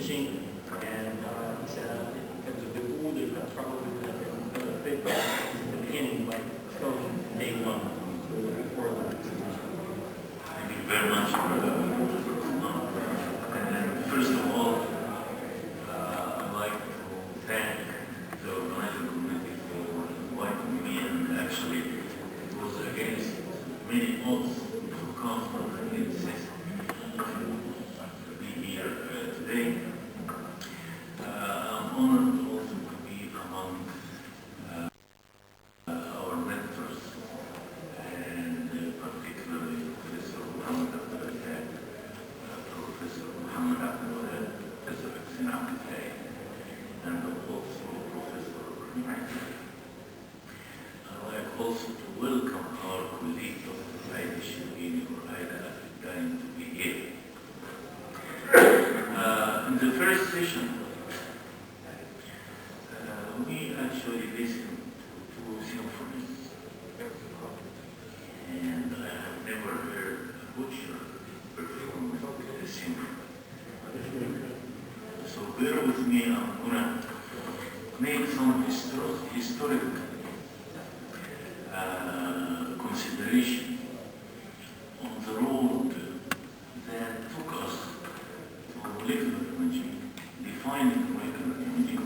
machine, and he said it was a bit older, probably a bit in the beginning, but still day one, so before that. Thank you very much first of all, I'd like to thank the organizing committee for inviting me, and actually it was against many odds to come from the insist to be here today. I'm honored also to be among our mentors, and particularly Professor Muhammad Abdul Wahab, Professor Muhammad Abdul Wahab, Professor Hussein Abdul Wahab, and also Professor Rahman. I'd like also to welcome our colleague Dr. Aida Shirvini or Aida Afghani to be here. In the first session, we actually listened to two symphonies, and I have never heard a butcher perform a symphony. So bear with me, I'm going to make some historic consideration on the road that took us to molecular imaging, defining molecular imaging,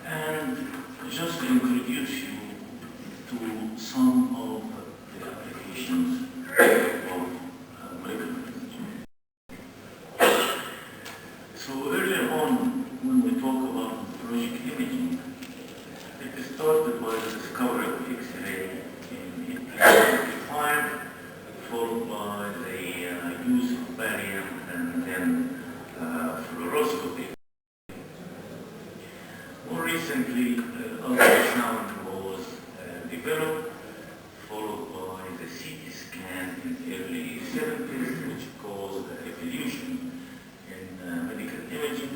and just to introduce you to some of the applications of molecular imaging. So earlier on, when we talk about project imaging, it started by the discovery of X-ray in 1855, followed by the use of barium and then fluoroscopy. More recently, ultrasound was developed, followed by the CT scan in the early 70s, which caused a revolution in medical imaging.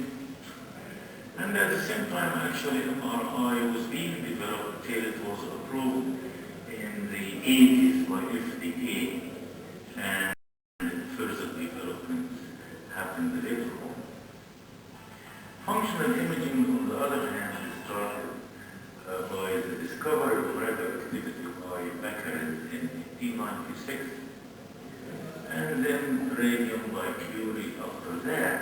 And at the same time, actually, MRI was being developed till it was approved in the 80s by FDA, and further developments happened later on. Functional imaging, on the other hand, started by the discovery of radioactivity by Becquerel in 1896, and then radium by Curie after that.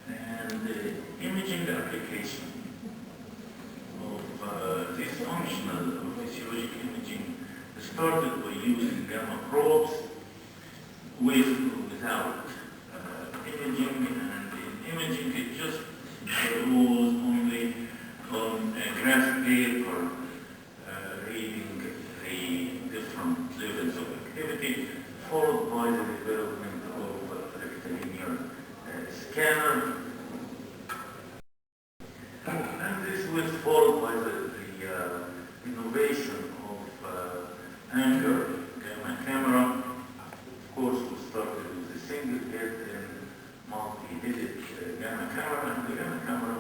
And the imaging application of this functional or physiologic imaging started by using gamma probes with or without imaging, and in imaging it just was only on a graph paper reading the different levels of activity, followed by the development of a rectilinear scanner. And this was followed by the innovation of Anger gamma camera. Of course, we started with a single head and multi-headed gamma camera, and the gamma camera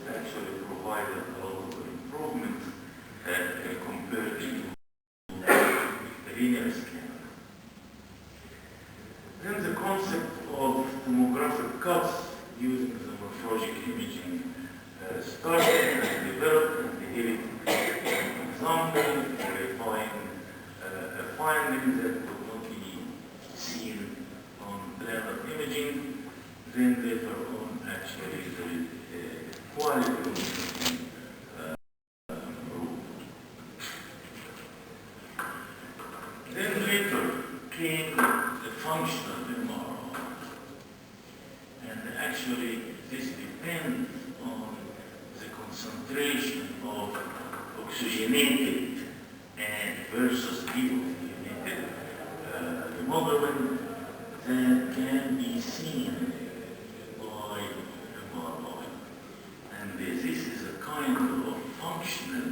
actually provided a lot of improvements compared to the linear scanner. Then the concept of tomographic cuts using the morphologic imaging started and developed, and the example verifying a finding that could not be seen on planar imaging. Then later on, actually, the quality of imaging improved. Then later came the functional MRI, and actually this depends on the concentration of oxygenated and versus deoxygenated hemoglobin that can be seen by MRI. And this is a kind of functional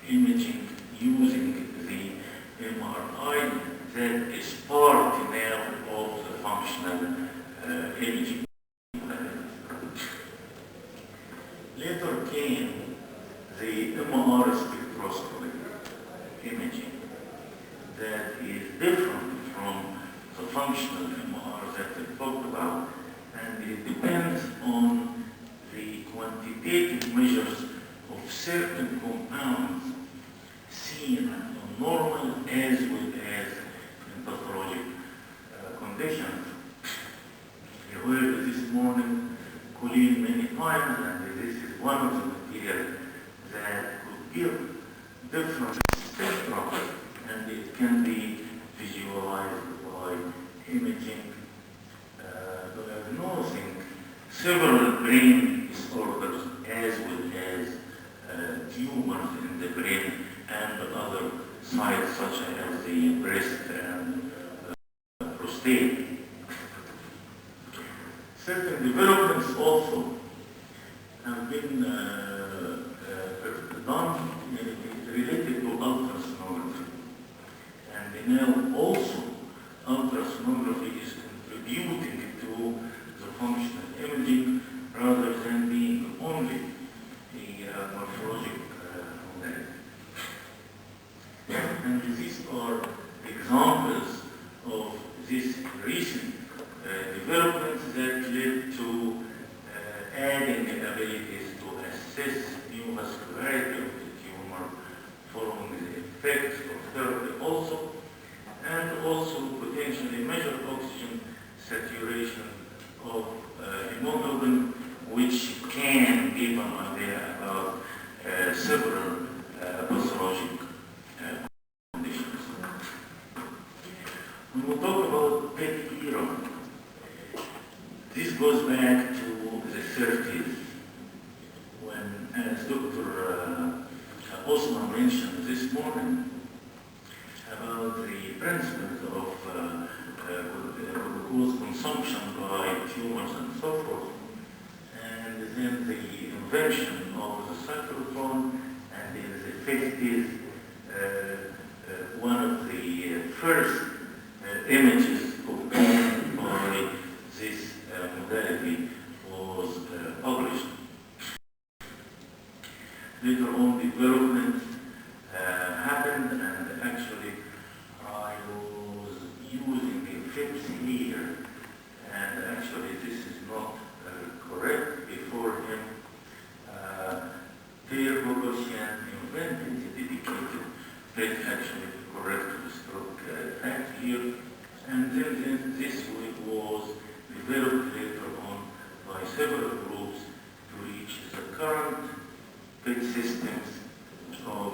imaging using the MRI that is part now of the functional imaging. Later came the MR spectroscopy imaging that is different from the functional MR that I talked about, and it depends on the quantitative measures of certain compounds seen on normal as well as in pathologic conditions. You heard this morning choline many times, and this is one of the materials that could give different spectrum, and it can be visualized by imaging, diagnosing several brain disorders as well as tumors in the brain and other sites such as the breast and prostate. Certain developments also have been done related to ultrasonography. And now also ultrasonography is contributing to the functional imaging rather than being only the morphologic modality. And these are examples of these recent developments that led to adding abilities to assess new vascularity of the tumor following the effects of therapy also, and also potentially measure oxygen saturation of hemoglobin, which can give an idea about several pathologic conditions. When we talk about PET era, this goes back to the 30s, when, as Dr. Osman mentioned this morning, about the principles of glucose consumption by tumors and so forth, and then the invention of the cyclotron, and in the 50s, one of the first images obtained by this modality was published. Later on, development happened, and actually I was using a Phipps here, and actually this is not correct. Before him, Pierre Bourgossian invented the dedicated PET, actually correct the stroke fact here, and then this was developed later on by several groups to reach the current PET systems of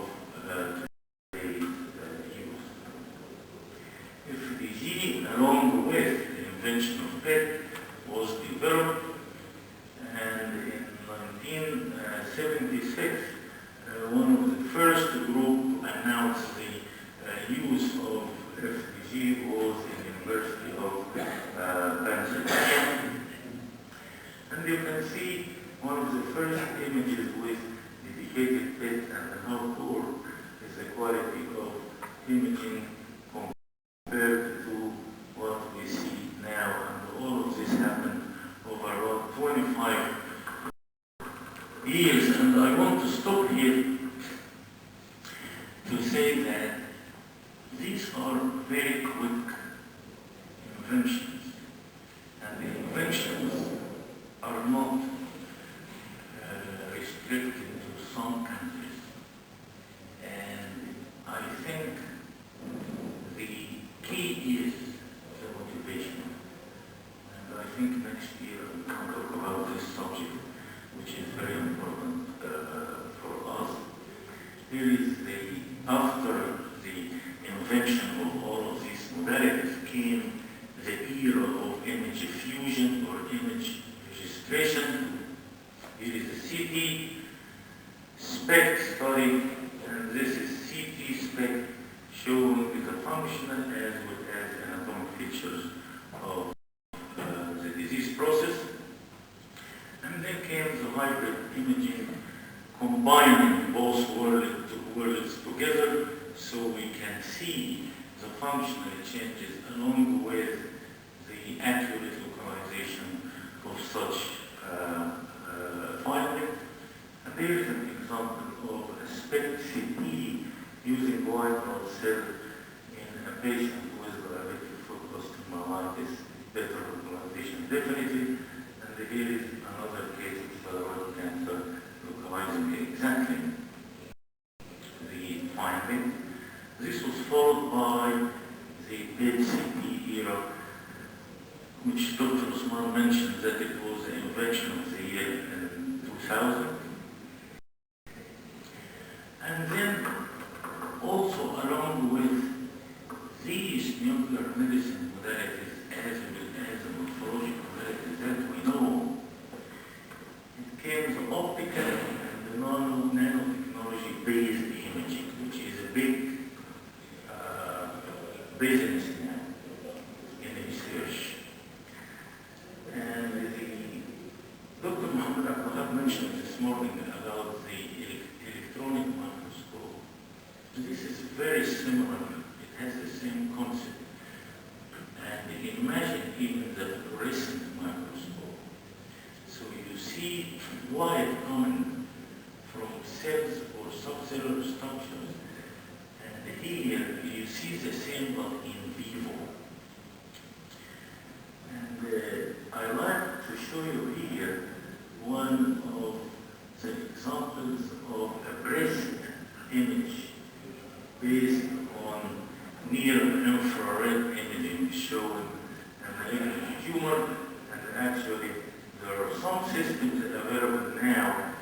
today use. FDG, along with the invention of PET, was developed, and in 1976, one of the first group announced the use of FDG was the University of Pennsylvania. And you can see one of the first images with dedicated PET and how poor is the quality of imaging compared to what we see now. And all of this happened over about 25 years. And I want to stop here to say that these are very quick inventions, and the inventions are not restricted to some countries. And I think the key is the motivation. And I think next year we can talk about this subject, which is very important for us. Here is after the invention of all of these modalities came the era of image fusion or image registration. Here is the CT SPECT study, and this is CT SPECT showing the functional as well as anatomic features of the disease process. And then came the hybrid imaging, combining both worlds together so we can see the functional changes along with the accurate localization of such findings. And there is an example of a SPECT-CT using white blood cell in a patient with diabetic foot osteomyelitis, better definitely, and here is another case of thyroid cancer localizing exactly the finding. This was followed by the PET-CT era, which Dr. Usman mentioned that it was the invention of the year in 2000. And then also along with these nuclear medicine modalities as well as the morphologic modalities that we know, it came the optical and the nanotechnology based imaging, which is a big business now in research. And Dr. Muhammad Abdullah mentioned this morning about the electronic microscope. This is very similar. It has the same concept. And imagine even the fluorescent microscope. So you see light coming from cells or subcellular structures. And here you see the same but in vivo. And I like to show you here one of the examples of a breast image based on near-infrared imaging showing a malignant tumor, and actually there are some systems available now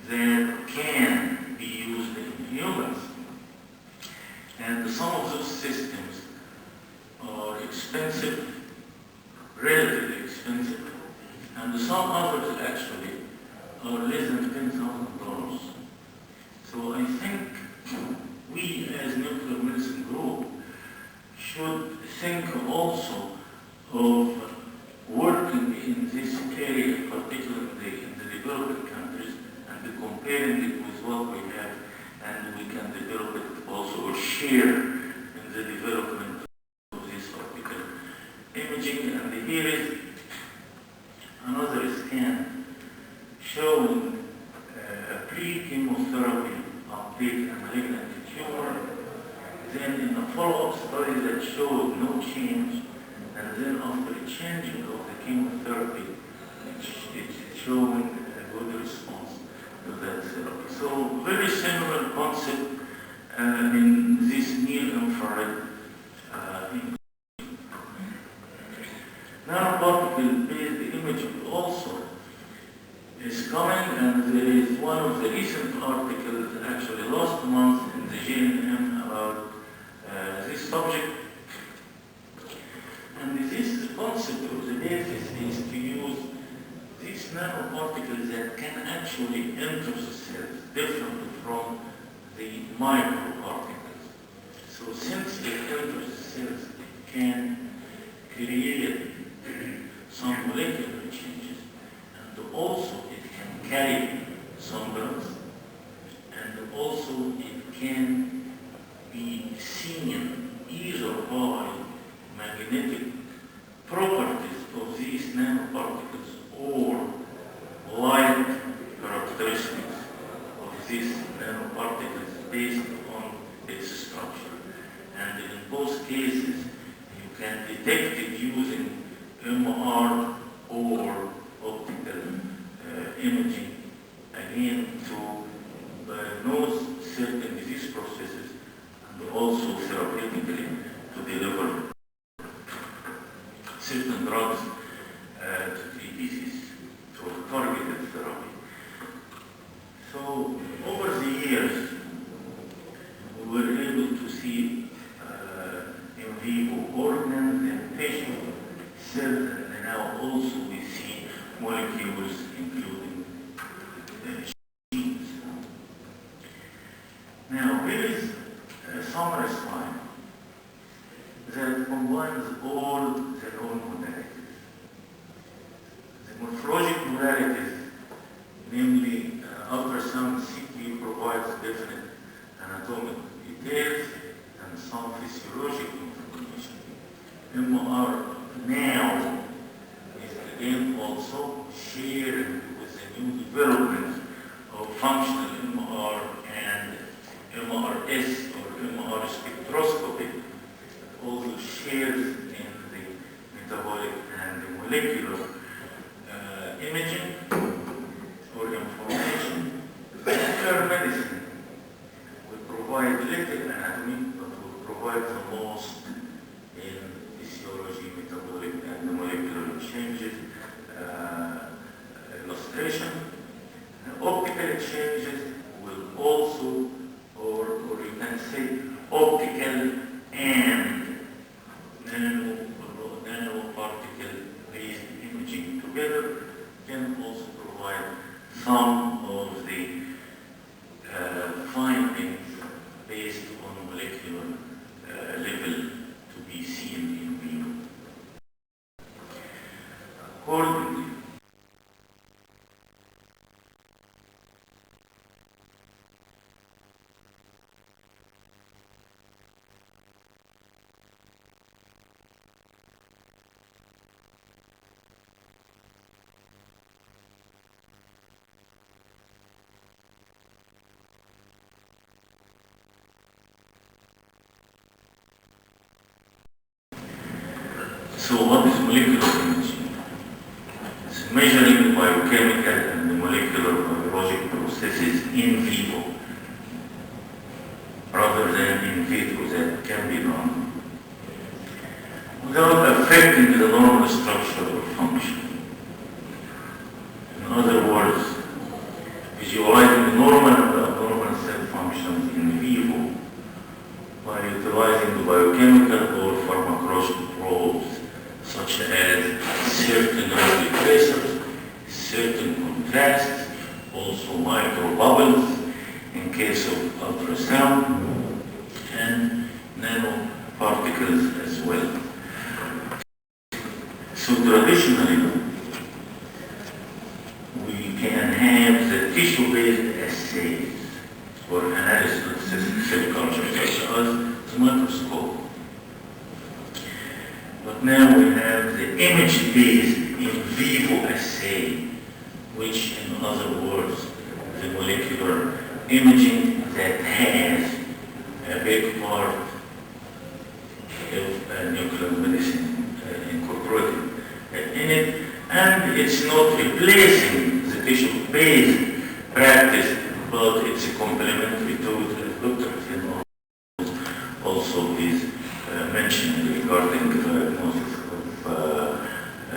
that can be used in humans. And some of those systems are expensive, relatively expensive, and some others actually are less than $10,000. So I think we as Nuclear Medicine Group should think also of working in this area, particularly in the developing countries, and comparing it with what we have, and we can develop it also or share in the development of this optical imaging. And here is another scan showing pre-chemotherapy uptake and malignant tumor, then in a follow-up study that showed no change, and then after changing of the chemotherapy, it's showing a good response to that therapy. So very similar concept in this near-infrared imaging. Nanoparticle-based imaging also is coming, and there is one of the recent articles actually last month in the JNM about this subject. And this concept of the basis is to use these nanoparticles that can actually enter the cells, different from the microparticles. So since they enter the cells, it can create some molecular changes, and also it can carry some drugs, and also it can be seen either by magnetic properties of these nanoparticles or light characteristics of these nanoparticles based on its structure. And in both cases, you can detect it using MR or optical imaging, again to diagnose certain disease processes and also therapeutically to deliver certain drugs to treat disease through targeted therapy. So over the years, we were able to see in vivo organs and tissue cells, and now also we see molecules including genes. Now here is a summary slide that combines all the known modalities. The morphologic modalities, namely ultrasound CT, provides definite anatomical details and some physiological information. MR now is again also shared with the new developments of functional MR and MRS or MR spectroscopy, also shares in the metabolic and the molecular imaging or information. Nuclear medicine will provide little anatomy, but will provide the most in physiology, metabolic, and molecular changes, illustration. Optical changes will also, or you can say, optical and nanoparticle-based imaging together can also provide some of the findings based on molecular level to be seen in vivo. Accordingly, so what is molecular imaging? It's measuring biochemical and molecular biologic processes in vivo rather than in vitro that can be done without affecting the normal structure or function. In other words, visualizing normal and abnormal cell functions in vivo by utilizing the biochemical or pharmacological probes such as certain early tracers, certain contrasts, also microbubbles in case of ultrasound, and nanoparticles as well. So traditionally, we can have the tissue-based assays for analysis of cell culture, such as the microscope. But now we have the image-based in vivo assay, which, in other words, the molecular imaging that has a big part of nuclear medicine incorporated in it, and it's not replacing the tissue-based practice, but it's a complementary to it, as Dr. Finn also is mentioned regarding the diagnosis of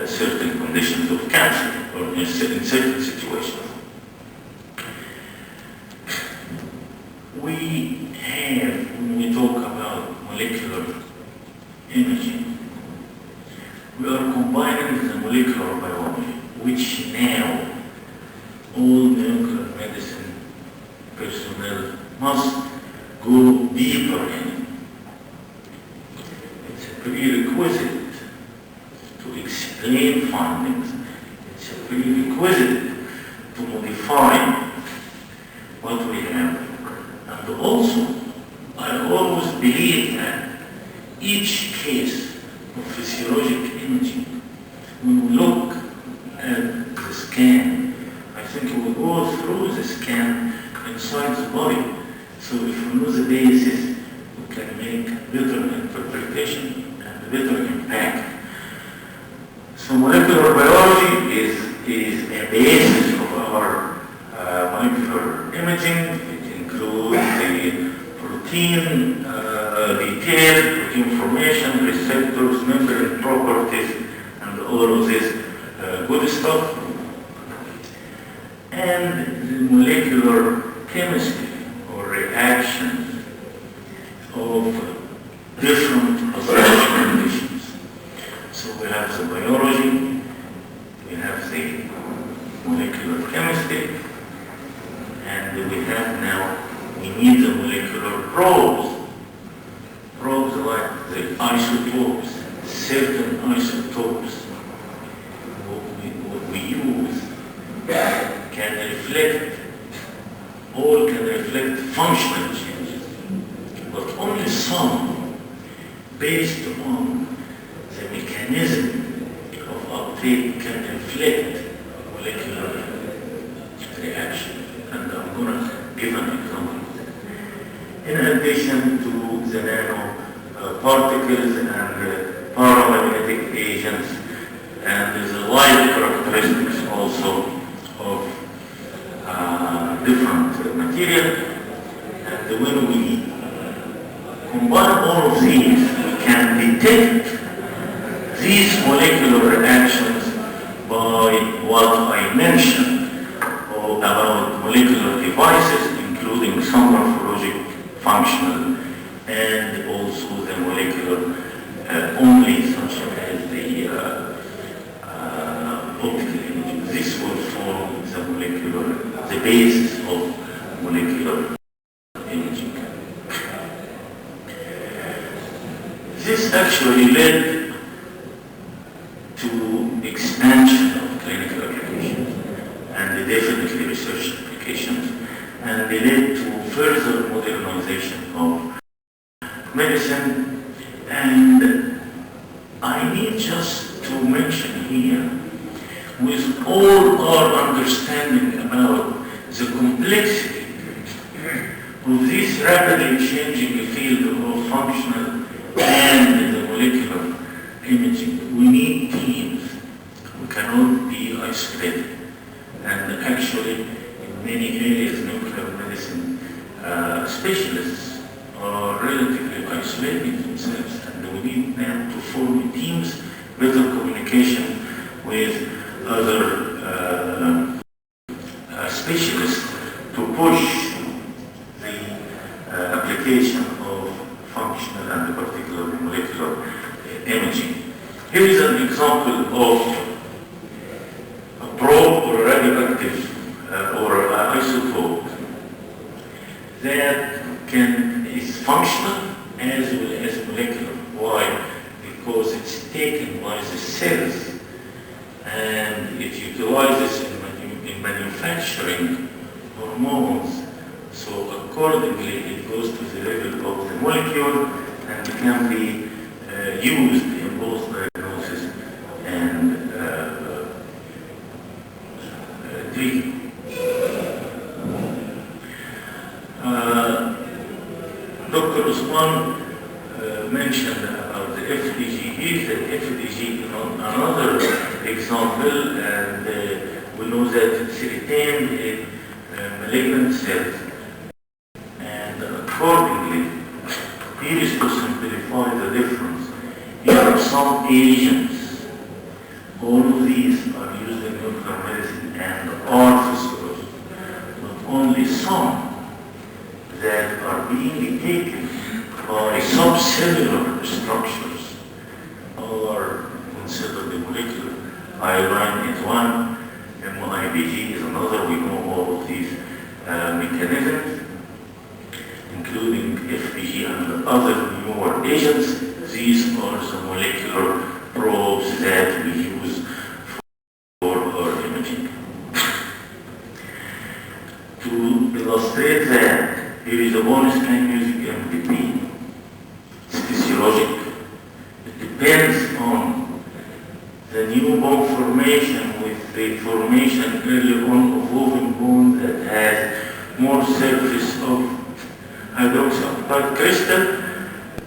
certain conditions of cancer or in certain situations. We have, when we talk about molecular imaging, we are combining the molecular biology, which now all nuclear medicine personnel must go deeper in. It's a prerequisite to explain findings. It's a prerequisite to modify what we have. And also, I always believe that each case of physiologic imaging, when we look at the scan, I think we go through the scan inside the body. So if we know the basis, we can make better interpretation and better impact. So molecular biology is a basis of our molecular imaging. It includes the protein details, protein formation, receptors, membrane properties, and all of this good stuff. And the molecular chemistry or reactions of different observation conditions. So we have the biology, we have the molecular chemistry, and we have now, we need the molecular probes. Probes like the isotopes, certain isotopes what we use can reflect, all can reflect functional changes, but only some based on the mechanism of uptake can reflect molecular reaction. And I'm going to give an example. In addition to the nano particles and paramagnetic agents and the light characteristics also of different material. And when we combine all of these, we can detect these molecular reactions by what I mentioned about molecular devices, including some morphologic, functional, and also the molecular only, such as the optical imaging. This will form the basis of molecular imaging. This actually led to expansion of clinical applications and definitely research applications, and they led to further modernization of medicine. And I need just to mention here, with all our understanding about the complexity of this rapidly changing field of functional and the molecular imaging, we need teams. We cannot be isolated. And actually, in many areas, nuclear medicine specialists are relatively isolating themselves, and we need them to form teams, better communication with other specialists to push the application of functional and particular molecular imaging. Here is an example of a probe or a radioactive or an isotope that is functional as well as molecular. Why? Because it's taken by the cells and it utilizes in manufacturing hormones. So accordingly, it goes to the level of the molecule and can be used in both diagnosis and treatment. Dr. Usman mentioned about the FDG. Here's the FDG, another example, and we know that it's retained in malignant cells. And accordingly, here is to simplify the difference. Here are some agents. All of these are used in nuclear medicine and are physiological, but only some that are being taken by subcellular structures are considered the molecular. Iodine is one, MIBG is another. We know all of these mechanisms, including FPG and other newer agents. These are the molecular probes that we use for our imaging. To illustrate that, here is a bone scan using MDP. It's physiologic. It depends on the new bone formation with the formation early on of woven bone that has more surface of hydroxyapatite crystal,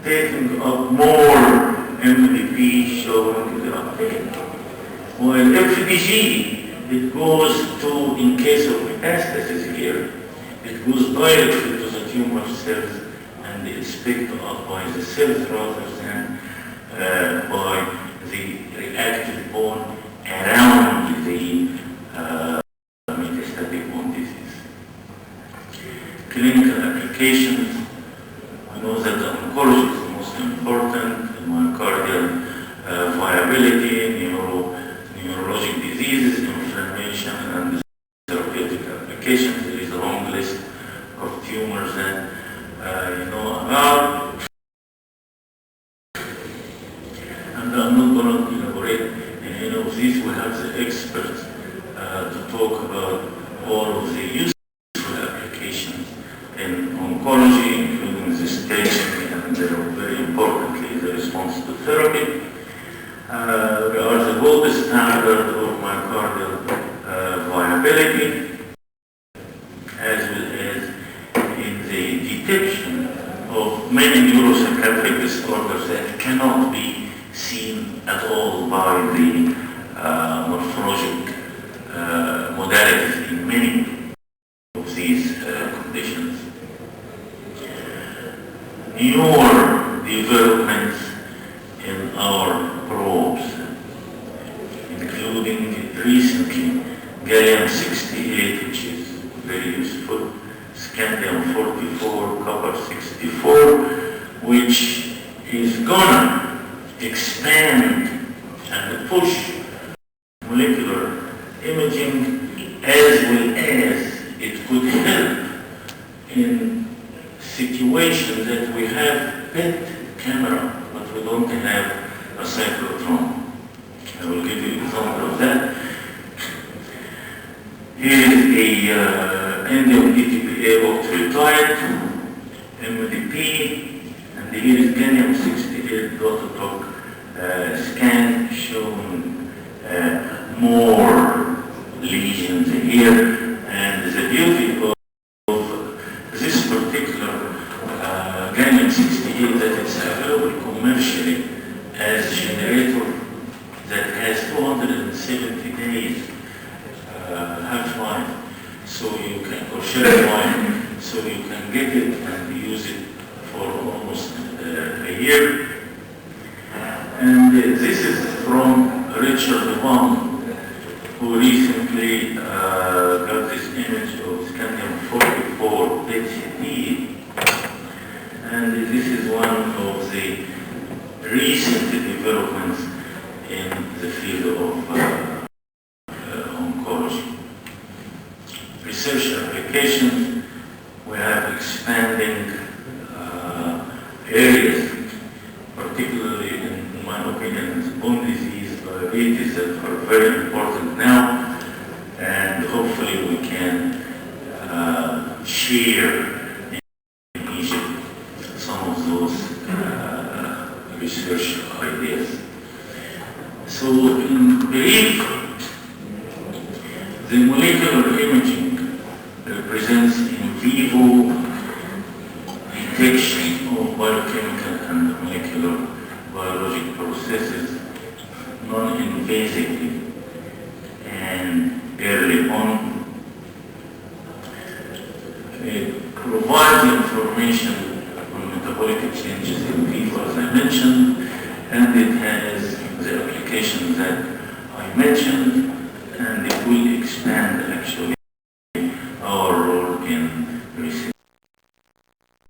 taking up more MDP, showing the uptake. While FDG, it goes to, in case of metastasis here, it goes directly to the tumor cells and it's picked up by the cells rather than by the reactive bone around the metastatic bone disease. Clinical applications, we know that the oncology is the most important, myocardial viability, neurologic diseases, inflammation, and therapeutic applications. There is a long list of tumors that you know about. And I'm not going to elaborate in any of these. We have the experts to talk about all of the useful applications in oncology, including the staging and very importantly the response to therapy. We are the gold standard of myocardial viability, as well as in the detection of many neuropsychiatric disorders that cannot be seen at all by the morphologic modalities in many of these conditions. Newer developments in our probes, including recently gallium-68, which is very useful, scandium-44, copper-64, which is gonna expand and push molecular imaging, as well as it could help in situations that we have PET camera, but we don't have a cyclotron. I will give you an example of that. Here is a indium ETPA octreotide, MDP, and here is gallium-68 dot scan showing more lesions here. And the beauty of this particular gallium-68 that it's available commercially as a generator that has 270 days half-life, so you can, or shelf life, so you can get it and use it for almost a year. And this is from Richard Wang, who recently got this image of scandium-44 PET-CT, and this is one of the recent developments in the field of oncology. Research applications, we have expanding areas, particularly in my opinion, bone disease, diabetes, that are very important now, and hopefully we can share in Egypt some of those research ideas. So in brief, the molecular imaging represents in vivo detection of biochemical and molecular biologic processes non-invasively and early on. It provides information on metabolic changes in vivo, as I mentioned, and it has the applications that I mentioned.